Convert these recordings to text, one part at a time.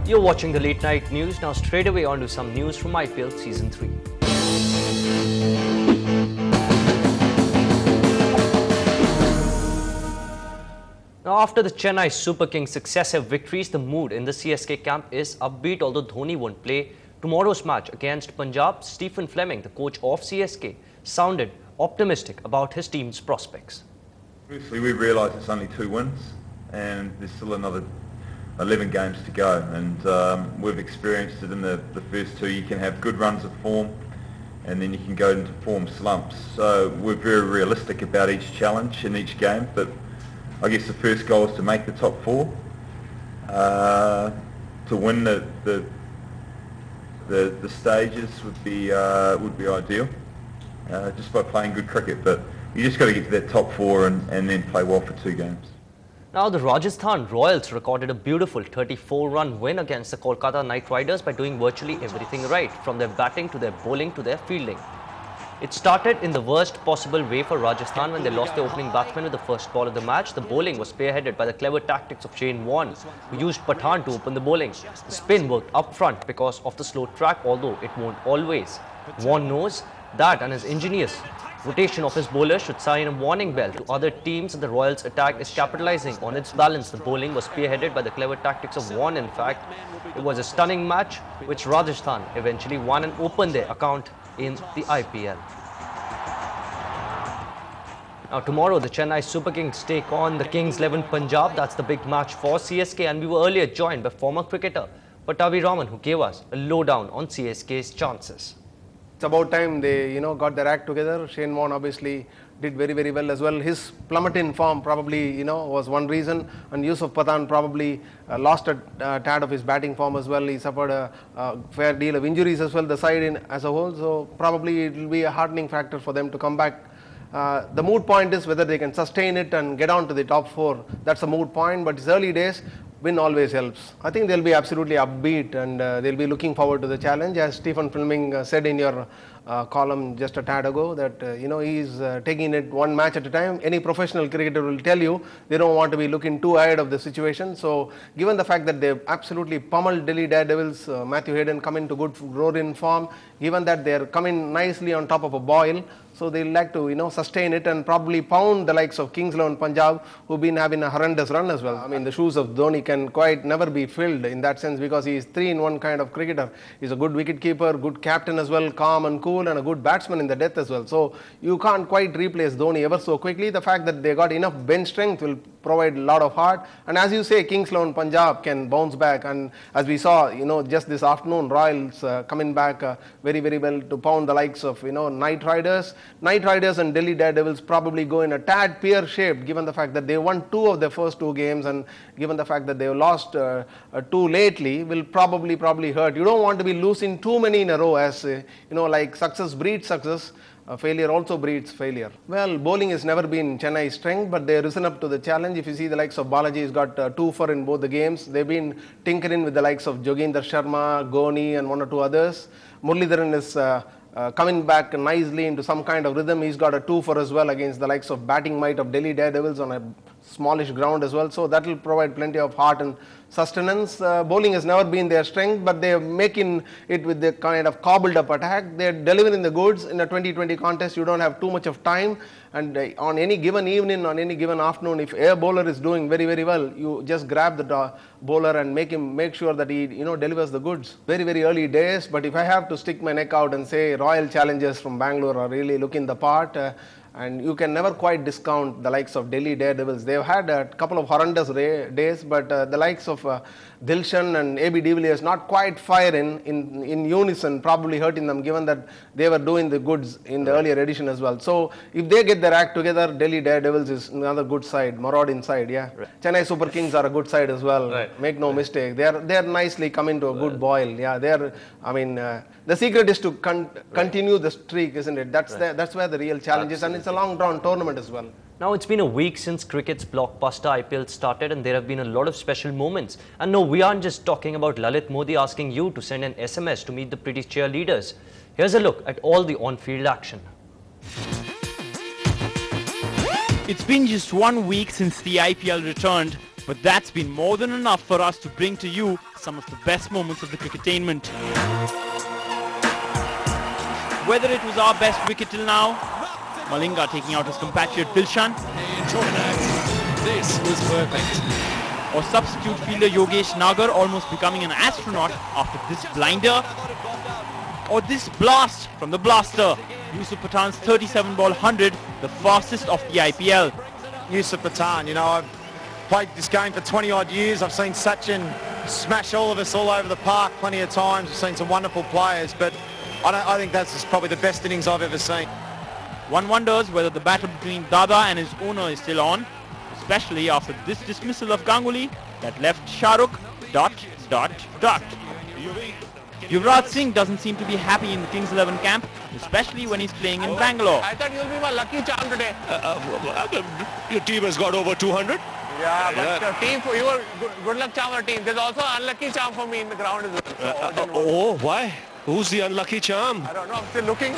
You're watching the late night news. Now straight away on to some news from IPL Season 3. Now after the Chennai Super Kings' successive victories, the mood in the CSK camp is upbeat. Although Dhoni won't play tomorrow's match against Punjab, Stephen Fleming, the coach of CSK, sounded optimistic about his team's prospects. Firstly, we realise it's only 2 wins and there's still another 11 games to go, and we've experienced it in the first 2. You can have good runs of form and then you can go into form slumps. So we're very realistic about each challenge in each game, but I guess the first goal is to make the top 4, to win the stages would be ideal, just by playing good cricket. But you just got to get to that top 4 and then play well for 2 games. Now the Rajasthan Royals recorded a beautiful 34-run win against the Kolkata Knight Riders by doing virtually everything right, from their batting to their bowling to their fielding. It started in the worst possible way for Rajasthan when they lost their opening batsman with the first ball of the match. The bowling was spearheaded by the clever tactics of Shane Warne, who used Pathan to open the bowling. The spin worked up front because of the slow track, although it won't always. Warne knows that, and his ingenious rotation of his bowlers should sign a warning bell to other teams, and the Royals' attack is capitalizing on its balance. The bowling was spearheaded by the clever tactics of Warne. In fact, it was a stunning match which Rajasthan eventually won and opened their account in the IPL. Now tomorrow the Chennai Super Kings take on the Kings 11 Punjab. That's the big match for CSK, and we were earlier joined by former cricketer Pattavi Raman, who gave us a lowdown on CSK's chances. It's about time they got their act together. Shane Warne obviously did very well as well. His plummet in form probably was one reason, and Yusuf Pathan probably lost a tad of his batting form as well. He suffered a fair deal of injuries as well, the side as a whole, so probably it will be a heartening factor for them to come back. The moot point is whether they can sustain it and get on to the top 4. That's a moot point, but it's early days. Win always helps. I think they'll be absolutely upbeat, and they'll be looking forward to the challenge. As Stephen Fleming said in your column just a tad ago, that he's taking it one match at a time. Any professional cricketer will tell you they don't want to be looking too ahead of the situation. So given the fact that they've absolutely pummeled Delhi Daredevils, Matthew Hayden come into good roar-in form, given that they're coming nicely on top of a boil, so they'll like to sustain it and probably pound the likes of Kings 11 Punjab, who've been having a horrendous run as well. I mean, the shoes of Dhoni can quite never be filled in that sense, because he is 3-in-1 kind of cricketer. He's a good wicket keeper, good captain as well, calm and cool, and a good batsman in the death as well. So you can't quite replace Dhoni ever so quickly. The fact that they got enough bench strength will provide a lot of heart. And as you say, Kings 11 Punjab can bounce back. And as we saw, just this afternoon, Royals coming back very well to pound the likes of Knight Riders. Knight Riders and Delhi Daredevils probably go in a tad pear-shaped, given the fact that they won 2 of their first 2 games, and given the fact that they lost 2 lately, will probably hurt. You don't want to be losing too many in a row, as like success breeds success. Failure also breeds failure. Well, bowling has never been Chennai's strength, but they've risen up to the challenge. If you see the likes of Balaji, he's got 2 for in both the games. They've been tinkering with the likes of Joginder Sharma, Goni, and 1 or 2 others. Muralidharan is coming back nicely into some kind of rhythm. He's got a 2 for as well against the likes of batting might of Delhi Daredevils on a smallish ground as well. So that will provide plenty of heart and sustenance. Bowling has never been their strength, but they're making it with the kind of cobbled up attack. They're delivering the goods. In a 2020 contest, you don't have too much of time, and on any given evening, on any given afternoon, if a bowler is doing very well, you just grab the bowler and make sure that he delivers the goods. Very early days, but if I have to stick my neck out and say Royal challengers from Bangalore are really looking the part, and you can never quite discount the likes of Delhi Daredevils. They've had a couple of horrendous days, but the likes of Dilshan and AB de Villiers not quite firing in unison, probably hurting them, given that they were doing the goods in the earlier edition as well. So if they get their act together, Delhi Daredevils is another good side, marauding side. Yeah, right. Chennai Super Kings are a good side as well. Right. Make no mistake, they're nicely coming to a good boil. Yeah, the secret is to continue the streak, isn't it? That's where the real challenge is, and it's a long drawn tournament as well. Now, it's been a week since cricket's blockbuster IPL started, and there have been a lot of special moments. And no, we aren't just talking about Lalit Modi asking you to send an SMS to meet the British cheerleaders. Here's a look at all the on-field action. It's been just 1 week since the IPL returned, but that's been more than enough for us to bring to you some of the best moments of the cricketainment. Whether it was our best wicket till now, Malinga taking out his compatriot Dilshan, This was perfect. or substitute fielder Yogesh Nagar almost becoming an astronaut after this blinder, or this blast from the blaster, Yusuf Pathan's 37-ball 100, the fastest of the IPL. Yusuf Pathan, you know, I've played this game for 20 odd years. I've seen Sachin smash all of us all over the park plenty of times. I've seen some wonderful players, but I think that's probably the best innings I've ever seen. One wonders whether the battle between Dada and his owner is still on, especially after this dismissal of Ganguly that left Shahrukh ... Yuvraj Singh doesn't seem to be happy in the Kings 11 camp, especially when he's playing in Bangalore. I thought you'll be my lucky charm today. Your team has got over 200. Yeah, but your team, you were good luck charm for the team. There's also an unlucky charm for me in the ground as well. Oh, why? Who's the unlucky charm? I don't know, I'm still looking.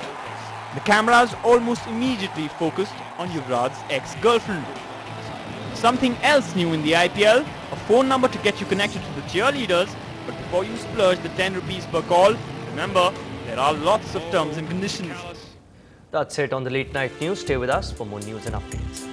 The cameras almost immediately focused on Yuvraj's ex-girlfriend. Something else new in the IPL, a phone number to get you connected to the cheerleaders, but before you splurge the 10 rupees per call, remember, there are lots of terms and conditions. That's it on the late night news. Stay with us for more news and updates.